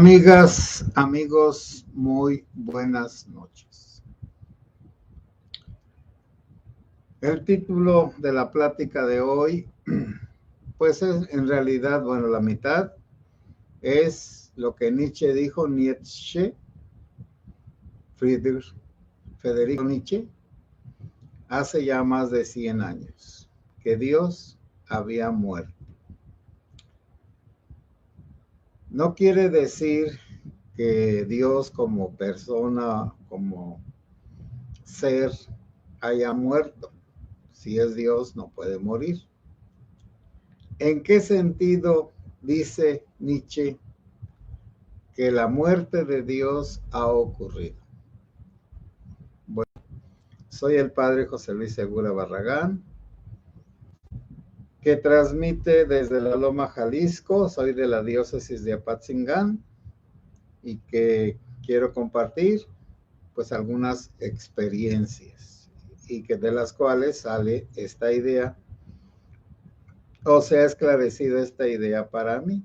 Amigas, amigos, muy buenas noches. El título de la plática de hoy, pues es en realidad, bueno, la mitad es lo que Nietzsche dijo, Federico Nietzsche, hace ya más de 100 años, que Dios había muerto. No quiere decir que Dios como persona, como ser, haya muerto. Si es Dios, no puede morir. ¿En qué sentido dice Nietzsche que la muerte de Dios ha ocurrido? Bueno, soy el padre José Luis Segura Barragán, que transmite desde la Loma, Jalisco. Soy de la diócesis de Apatzingán y que quiero compartir pues algunas experiencias y que de las cuales sale esta idea o se ha esclarecido esta idea para mí.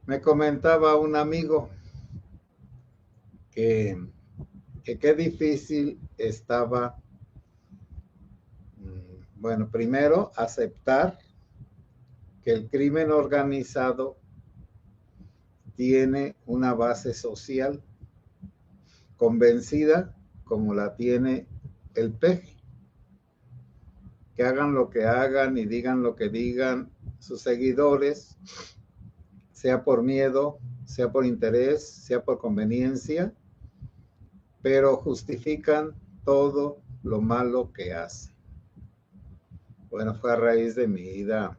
Me comentaba un amigo que qué difícil estaba, bueno, primero aceptar que el crimen organizado tiene una base social convencida como la tiene el peje. Que hagan lo que hagan y digan lo que digan sus seguidores, sea por miedo, sea por interés, sea por conveniencia, pero justifican todo lo malo que hacen. Bueno, fue a raíz de mi ida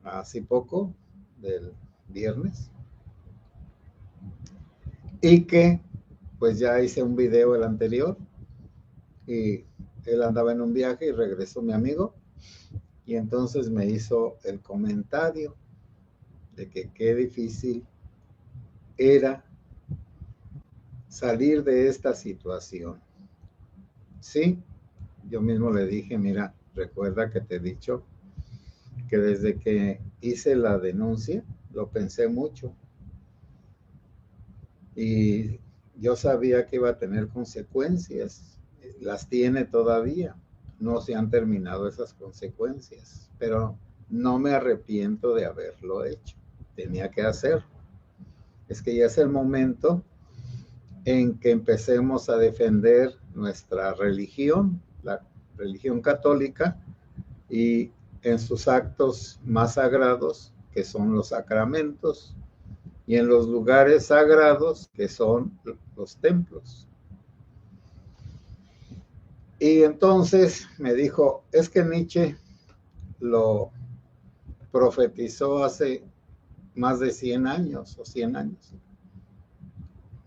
hace poco, del viernes, y que pues ya hice un video el anterior y él andaba en un viaje y regresó mi amigo y entonces me hizo el comentario de que qué difícil era salir de esta situación. Sí, yo mismo le dije, mira, recuerda que te he dicho que desde que hice la denuncia, lo pensé mucho. Y yo sabía que iba a tener consecuencias. Las tiene todavía. No se han terminado esas consecuencias. Pero no me arrepiento de haberlo hecho. Tenía que hacerlo. Es que ya es el momento en que empecemos a defender nuestra religión, la religión católica, y en sus actos más sagrados, que son los sacramentos, y en los lugares sagrados, que son los templos. Y entonces me dijo, es que Nietzsche lo profetizó hace más de 100 años o 100 años.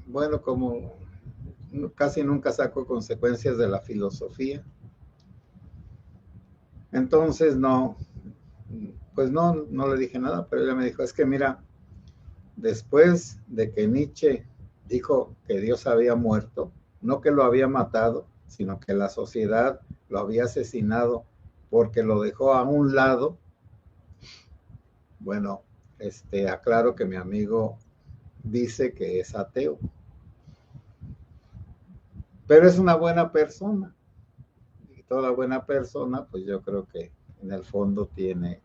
Bueno, como casi nunca saco consecuencias de la filosofía, entonces no, pues no le dije nada, pero ella me dijo, es que mira, después de que Nietzsche dijo que Dios había muerto, no que lo había matado, sino que la sociedad lo había asesinado porque lo dejó a un lado. Bueno, aclaro que mi amigo dice que es ateo, pero es una buena persona. Y toda buena persona, pues yo creo que en el fondo tiene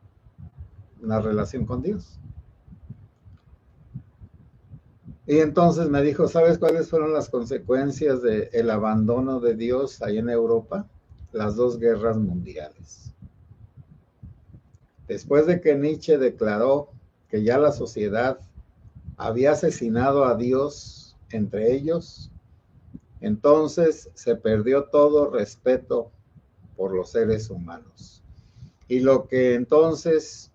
una relación con Dios. Y entonces me dijo, ¿sabes cuáles fueron las consecuencias del abandono de Dios ahí en Europa? Las 2 guerras mundiales. Después de que Nietzsche declaró que ya la sociedad había asesinado a Dios entre ellos, entonces se perdió todo respeto por los seres humanos. Y lo que entonces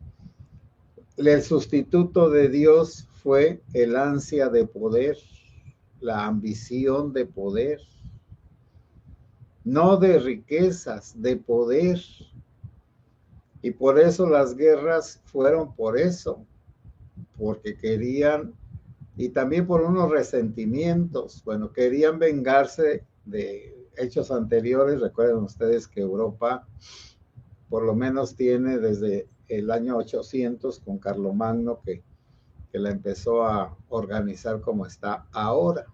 el sustituto de Dios fue el ansia de poder, la ambición de poder, no de riquezas, de poder. Y por eso las guerras fueron por eso, porque querían, y también por unos resentimientos, bueno, querían vengarse de hechos anteriores. Recuerden ustedes que Europa por lo menos tiene desde el año 800 con Carlomagno que que la empezó a organizar como está ahora.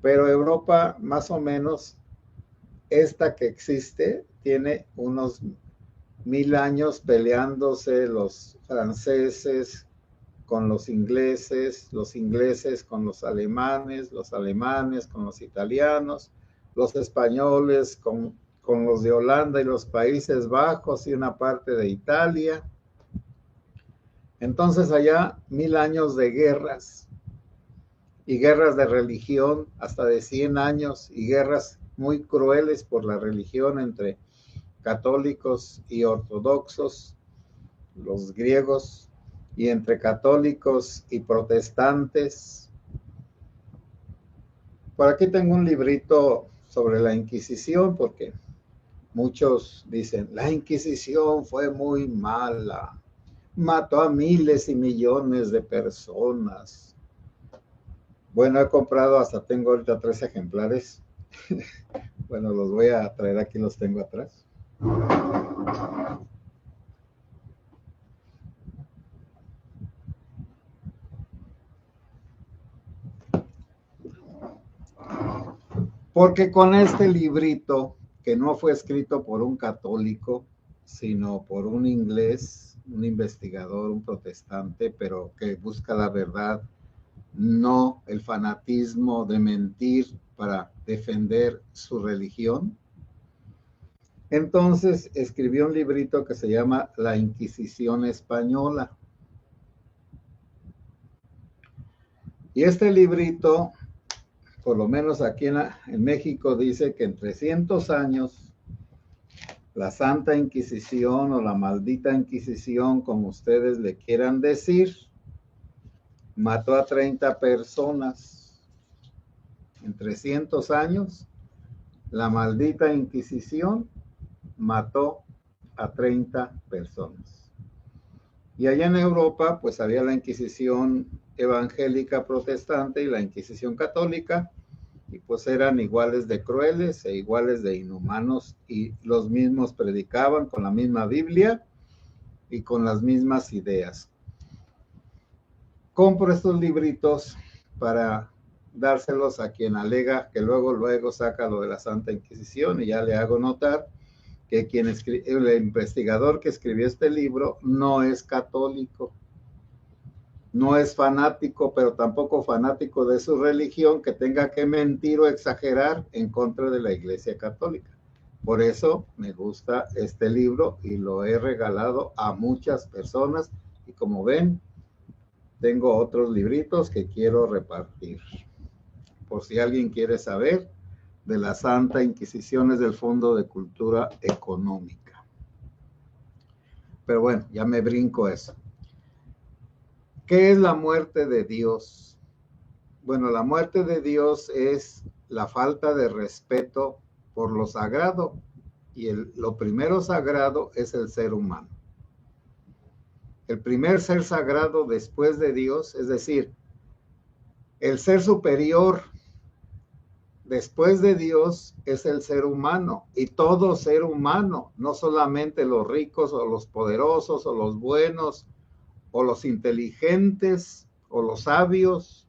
Pero Europa, más o menos, esta que existe, tiene unos 1000 años peleándose los franceses con los ingleses con los alemanes con los italianos, los españoles con los de Holanda y los Países Bajos y una parte de Italia. Entonces allá 1000 años de guerras y guerras de religión hasta de 100 años y guerras muy crueles por la religión entre católicos y ortodoxos, los griegos, y entre católicos y protestantes. Por aquí tengo un librito sobre la Inquisición, porque muchos dicen, la Inquisición fue muy mala, mató a miles y millones de personas. Bueno, he comprado, hasta tengo ahorita 3 ejemplares. Bueno, los voy a traer aquí, los tengo atrás. Porque con este librito, que no fue escrito por un católico, sino por un inglés, un investigador, un protestante, pero que busca la verdad, no el fanatismo de mentir para defender su religión. Entonces escribió un librito que se llama La Inquisición Española. Y este librito, por lo menos aquí en México, dice que en 300 años, la Santa Inquisición o la maldita Inquisición, como ustedes le quieran decir, mató a 30 personas. En 300 años, la maldita Inquisición mató a 30 personas. Y allá en Europa, pues había la Inquisición evangélica protestante y la Inquisición católica, y pues eran iguales de crueles e iguales de inhumanos, y los mismos predicaban con la misma Biblia y con las mismas ideas. Compro estos libritos para dárselos a quien alega que luego saca lo de la Santa Inquisición, y ya le hago notar que el investigador que escribió este libro no es católico, no es fanático, pero tampoco fanático de su religión, que tenga que mentir o exagerar en contra de la Iglesia Católica. Por eso me gusta este libro y lo he regalado a muchas personas, y como ven, tengo otros libritos que quiero repartir. Por si alguien quiere saber de la Santa Inquisición, es del Fondo de Cultura Económica. Pero bueno, ya me brinco eso. ¿Qué es la muerte de Dios? Bueno, la muerte de Dios es la falta de respeto por lo sagrado, y lo primero sagrado es el ser humano. El primer ser sagrado después de Dios, es decir, el ser superior después de Dios, es el ser humano, y todo ser humano, no solamente los ricos o los poderosos o los buenos o los inteligentes o los sabios,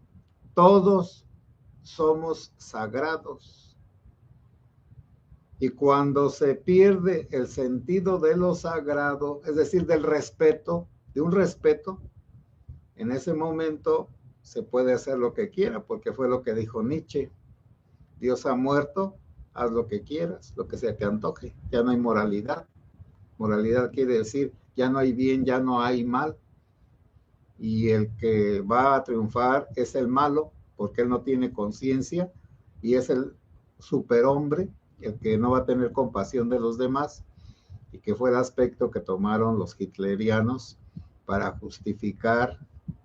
todos somos sagrados. Y cuando se pierde el sentido de lo sagrado, es decir, del respeto, de un respeto, en ese momento se puede hacer lo que quiera, porque fue lo que dijo Nietzsche: Dios ha muerto, haz lo que quieras, lo que se te antoje. Ya no hay moralidad. Moralidad quiere decir, ya no hay bien, ya no hay mal. Y el que va a triunfar es el malo, porque él no tiene conciencia, y es el superhombre, el que no va a tener compasión de los demás, y que fue el aspecto que tomaron los hitlerianos para justificar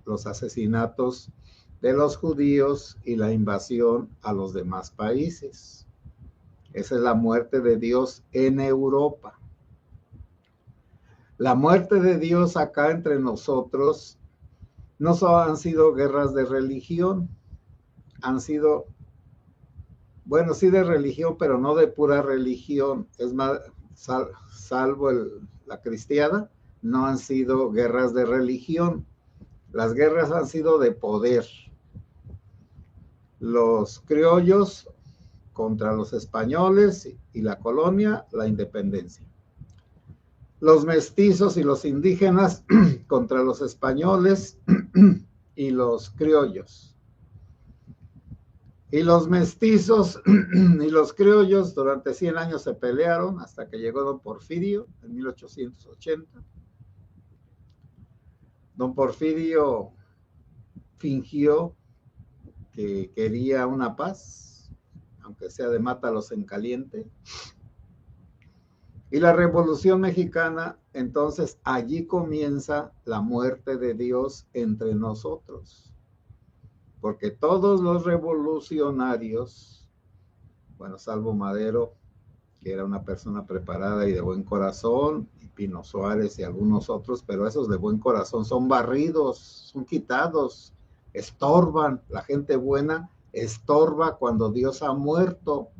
los asesinatos de los judíos y la invasión a los demás países. Esa es la muerte de Dios en Europa. La muerte de Dios acá entre nosotros no solo han sido guerras de religión, han sido, bueno, sí de religión, pero no de pura religión. Es más, salvo la cristiada, no han sido guerras de religión. Las guerras han sido de poder. Los criollos contra los españoles y la colonia, la independencia. Los mestizos y los indígenas contra los españoles y los criollos. Y los mestizos y los criollos durante 100 años se pelearon hasta que llegó don Porfirio en 1880. Don Porfirio fingió que quería una paz, aunque sea de mátalos en caliente. Y la Revolución Mexicana, entonces allí comienza la muerte de Dios entre nosotros. Porque todos los revolucionarios, bueno, salvo Madero, que era una persona preparada y de buen corazón, y Pino Suárez y algunos otros, pero esos de buen corazón son barridos, son quitados, estorban. La gente buena estorba cuando Dios ha muerto.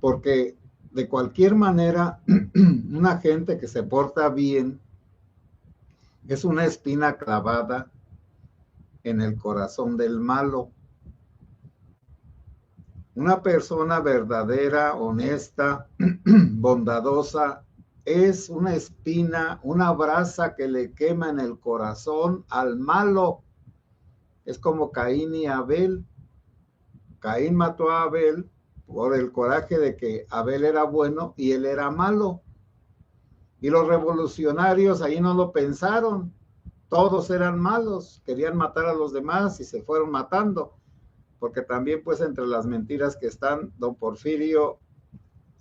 Porque de cualquier manera, una gente que se porta bien es una espina clavada en el corazón del malo. Una persona verdadera, honesta, bondadosa, es una espina, una brasa que le quema en el corazón al malo. Es como Caín y Abel. Caín mató a Abel por el coraje de que Abel era bueno y él era malo. Y los revolucionarios ahí no lo pensaron. Todos eran malos, querían matar a los demás y se fueron matando. Porque también, pues, entre las mentiras que están, don Porfirio,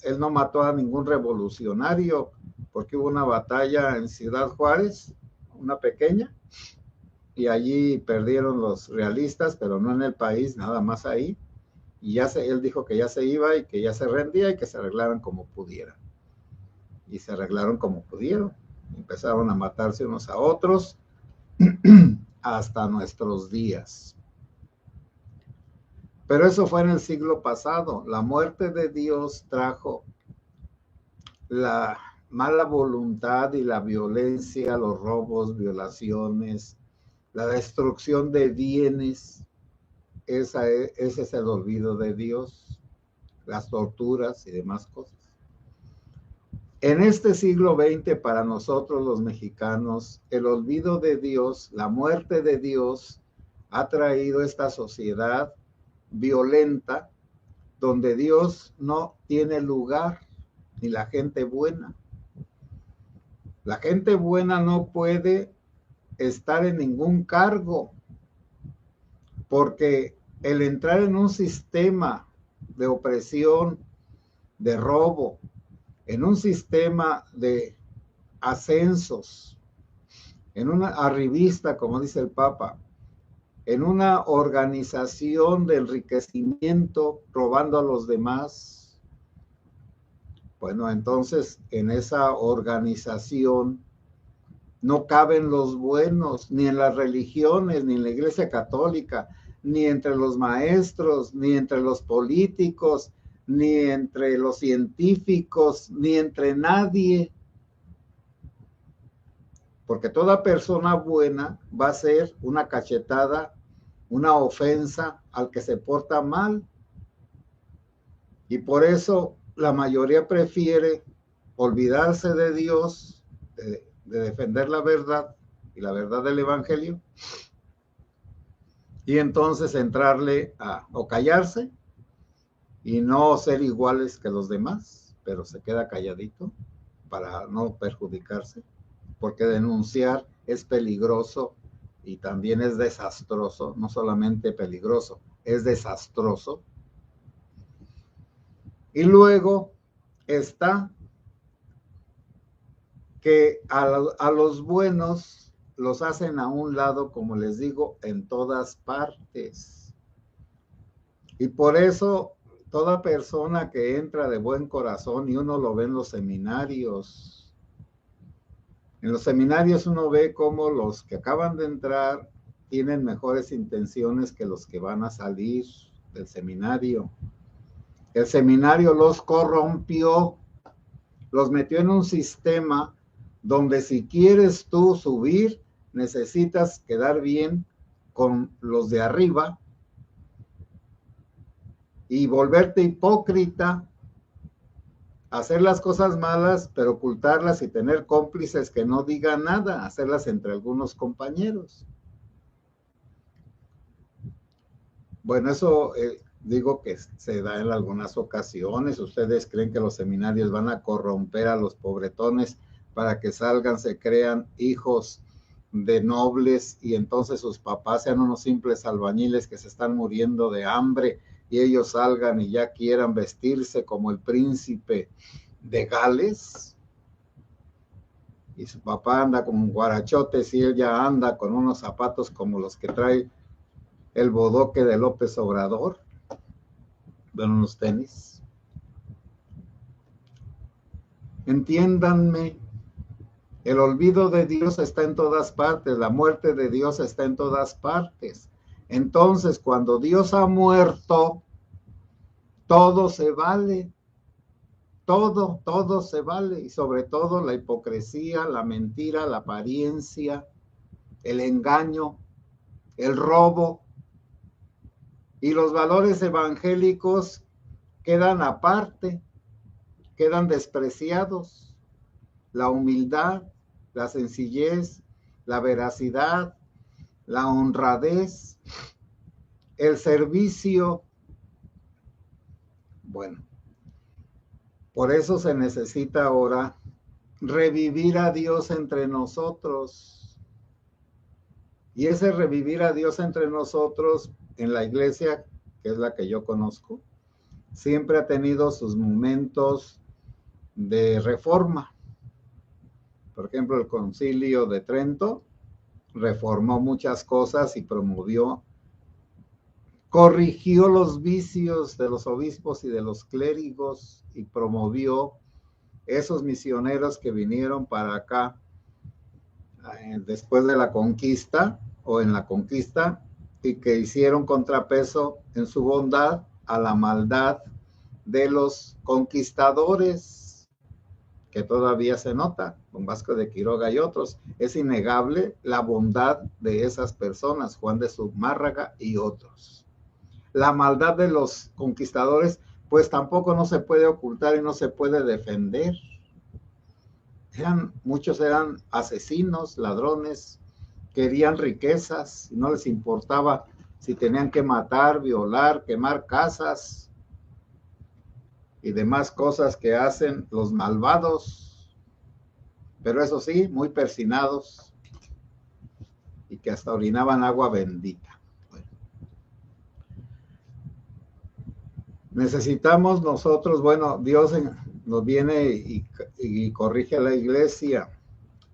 él no mató a ningún revolucionario, porque hubo una batalla en Ciudad Juárez, una pequeña, y allí perdieron los realistas, pero no en el país, nada más ahí. Y él dijo que ya se iba y que ya se rendía y que se arreglaran como pudieran. Y se arreglaron como pudieron. Empezaron a matarse unos a otros hasta nuestros días. Pero eso fue en el siglo pasado. La muerte de Dios trajo la mala voluntad y la violencia, los robos, violaciones, la destrucción de bienes. Ese es el olvido de Dios, las torturas y demás cosas. En este siglo XX, para nosotros los mexicanos, el olvido de Dios, la muerte de Dios, ha traído esta sociedad violenta, donde Dios no tiene lugar, ni la gente buena. La gente buena no puede estar en ningún cargo, porque el entrar en un sistema de opresión, de robo, en un sistema de ascensos, en una arribista, como dice el Papa, en una organización de enriquecimiento, robando a los demás. Bueno, entonces en esa organización no caben los buenos, ni en las religiones, ni en la Iglesia Católica, ni entre los maestros, ni entre los políticos, ni entre los científicos, ni entre nadie. Porque toda persona buena va a ser una cachetada, una ofensa al que se porta mal. Y por eso la mayoría prefiere olvidarse de Dios, de defender la verdad y la verdad del Evangelio, y entonces entrarle o callarse y no ser iguales que los demás, pero se queda calladito para no perjudicarse, porque denunciar es peligroso y también es desastroso, no solamente peligroso, es desastroso. Y luego está que a los buenos los hacen a un lado, como les digo, en todas partes. Y por eso toda persona que entra de buen corazón, y uno lo ve en los seminarios, uno ve cómo los que acaban de entrar tienen mejores intenciones que los que van a salir del seminario. El seminario los corrompió, los metió en un sistema donde si quieres tú subir, necesitas quedar bien con los de arriba y volverte hipócrita, hacer las cosas malas, pero ocultarlas y tener cómplices que no digan nada, hacerlas entre algunos compañeros. Bueno, eso digo que se da en algunas ocasiones. ¿Ustedes creen que los seminarios van a corromper a los pobretones para que salgan, se crean hijos de nobles y entonces sus papás sean unos simples albañiles que se están muriendo de hambre y ellos salgan y ya quieran vestirse como el príncipe de Gales? Y su papá anda con guarachotes y él ya anda con unos zapatos como los que trae el bodoque de López Obrador, de unos tenis. Entiéndanme, el olvido de Dios está en todas partes, la muerte de Dios está en todas partes. Entonces, cuando Dios ha muerto, todo se vale, todo se vale, y sobre todo la hipocresía, la mentira, la apariencia, el engaño, el robo, y los valores evangélicos quedan aparte, quedan despreciados. La humildad, la sencillez, la veracidad, la honradez, el servicio. Bueno, por eso se necesita ahora revivir a Dios entre nosotros. Y ese revivir a Dios entre nosotros en la iglesia, que es la que yo conozco, siempre ha tenido sus momentos de reforma. Por ejemplo, el Concilio de Trento reformó muchas cosas y corrigió los vicios de los obispos y de los clérigos y promovió esos misioneros que vinieron para acá después de la conquista o en la conquista y que hicieron contrapeso en su bondad a la maldad de los conquistadores, que todavía se nota con Vasco de Quiroga y otros. Es innegable la bondad de esas personas, Juan de Zumárraga y otros. La maldad de los conquistadores, pues tampoco no se puede ocultar y no se puede defender. Muchos eran asesinos, ladrones, querían riquezas y no les importaba si tenían que matar, violar, quemar casas y demás cosas que hacen los malvados, pero eso sí, muy persinados y que hasta orinaban agua bendita. Bueno. Necesitamos nosotros, bueno, Dios nos viene y corrige a la iglesia.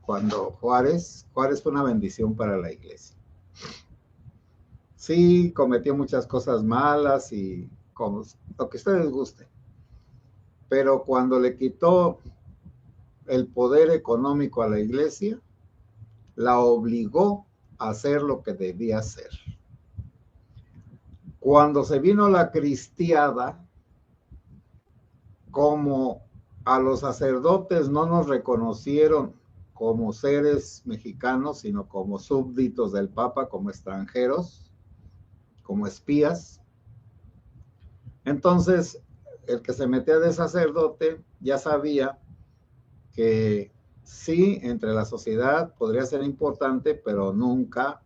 Cuando Juárez fue una bendición para la iglesia. Sí, cometió muchas cosas malas y como lo que ustedes gusten. Pero cuando le quitó el poder económico a la iglesia, la obligó a hacer lo que debía hacer. Cuando se vino la cristiada, como a los sacerdotes no nos reconocieron como seres mexicanos, sino como súbditos del Papa, como extranjeros, como espías. Entonces, el que se metía de sacerdote ya sabía que sí, entre la sociedad podría ser importante, pero nunca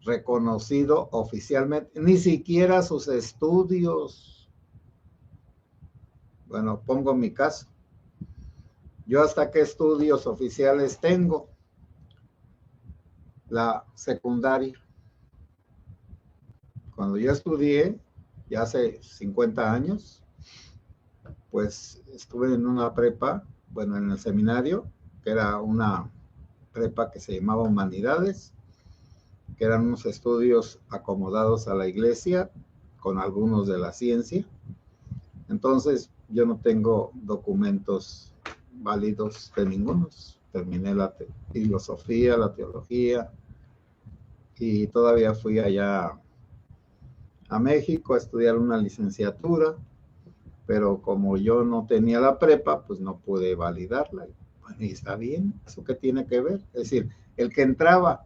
reconocido oficialmente, ni siquiera sus estudios. Bueno, pongo mi caso. Yo hasta qué estudios oficiales tengo. La secundaria. Cuando yo estudié, ya hace 50 años, pues estuve en una prepa, bueno, en el seminario, que era una prepa que se llamaba Humanidades, que eran unos estudios acomodados a la iglesia, con algunos de la ciencia. Entonces, yo no tengo documentos válidos de ningunos. Terminé la filosofía, la teología, y todavía fui allá a México a estudiar una licenciatura, pero como yo no tenía la prepa, pues no pude validarla. Bueno, y está bien, ¿eso qué tiene que ver? Es decir, el que entraba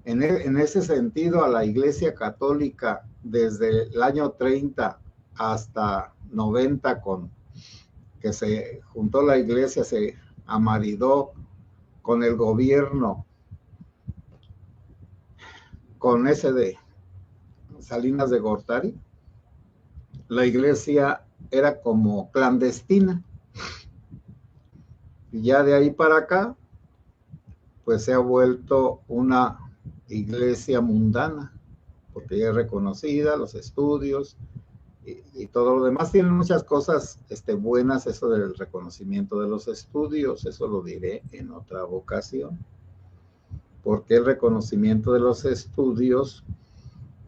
en ese sentido a la Iglesia Católica desde el año 30 hasta 90, con que se juntó la Iglesia, se amaridó con el gobierno, con ese de Salinas de Gortari, la Iglesia era como clandestina. Y ya de ahí para acá, pues se ha vuelto una iglesia mundana, porque ya es reconocida, los estudios y todo lo demás. Tienen muchas cosas buenas, eso del reconocimiento de los estudios, eso lo diré en otra ocasión. Porque el reconocimiento de los estudios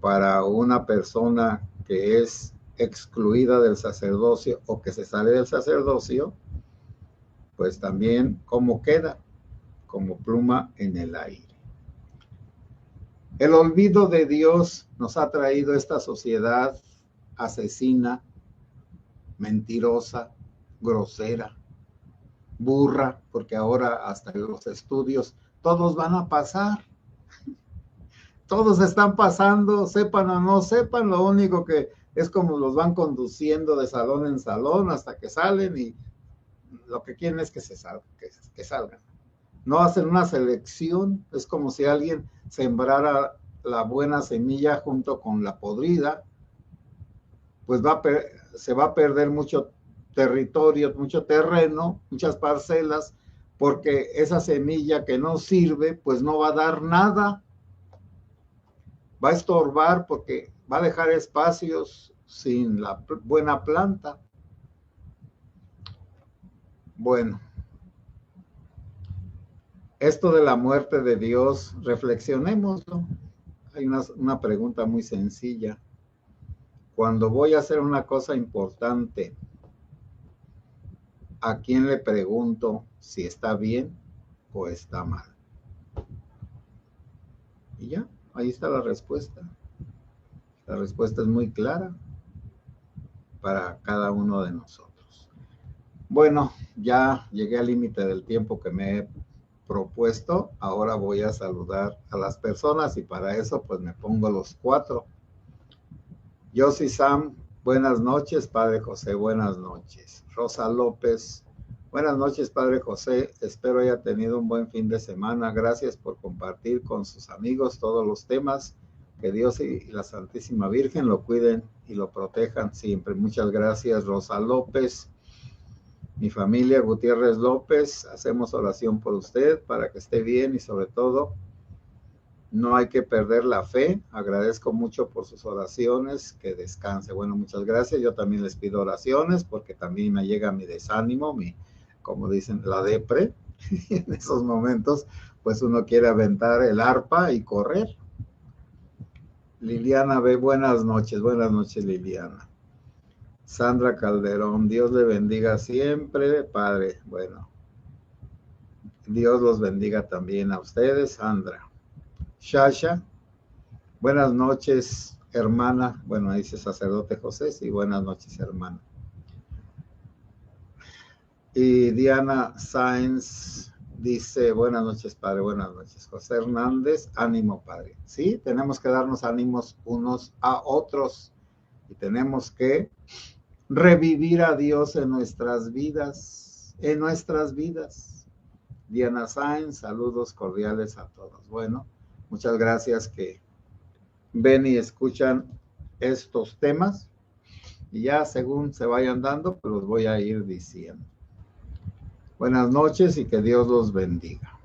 para una persona que es excluida del sacerdocio o que se sale del sacerdocio, pues también como queda, como pluma en el aire. El olvido de Dios nos ha traído esta sociedad asesina, mentirosa, grosera, burra, porque ahora hasta los estudios todos van a pasar. Todos están pasando, sepan o no sepan, lo único que es como los van conduciendo de salón en salón hasta que salen y lo que quieren es que salgan. No hacen una selección, es como si alguien sembrara la buena semilla junto con la podrida, pues se va a perder mucho territorio, mucho terreno, muchas parcelas, porque esa semilla que no sirve, pues no va a dar nada, va a estorbar porque va a dejar espacios sin la buena planta. Bueno, esto de la muerte de Dios, reflexionémoslo. Hay una pregunta muy sencilla. Cuando voy a hacer una cosa importante, ¿a quién le pregunto si está bien o está mal? Y ya, ahí está la respuesta. La respuesta es muy clara para cada uno de nosotros. Bueno, ya llegué al límite del tiempo que me he propuesto. Ahora voy a saludar a las personas y para eso pues me pongo los 4. Yossi Sam, buenas noches. Padre José, buenas noches. Rosa López, buenas noches, Padre José. Espero haya tenido un buen fin de semana. Gracias por compartir con sus amigos todos los temas. Que Dios y la Santísima Virgen lo cuiden y lo protejan siempre. Muchas gracias, Rosa López. Mi familia Gutiérrez López, hacemos oración por usted para que esté bien y sobre todo no hay que perder la fe. Agradezco mucho por sus oraciones, que descanse. Bueno, muchas gracias. Yo también les pido oraciones porque también me llega mi desánimo, como dicen, la depre. En esos momentos, pues uno quiere aventar el arpa y correr. Liliana B., buenas noches Liliana. Sandra Calderón, Dios le bendiga siempre, Padre. Bueno, Dios los bendiga también a ustedes, Sandra. Shasha, buenas noches, hermana. Bueno, dice sacerdote José, sí, buenas noches, hermana. Y Diana Sáenz dice, buenas noches, Padre, buenas noches. José Hernández, ánimo, Padre. Sí, tenemos que darnos ánimos unos a otros y tenemos que revivir a Dios en nuestras vidas, Diana Sáenz, saludos cordiales a todos. Bueno, muchas gracias que ven y escuchan estos temas y ya según se vayan dando, pues los voy a ir diciendo. Buenas noches y que Dios los bendiga.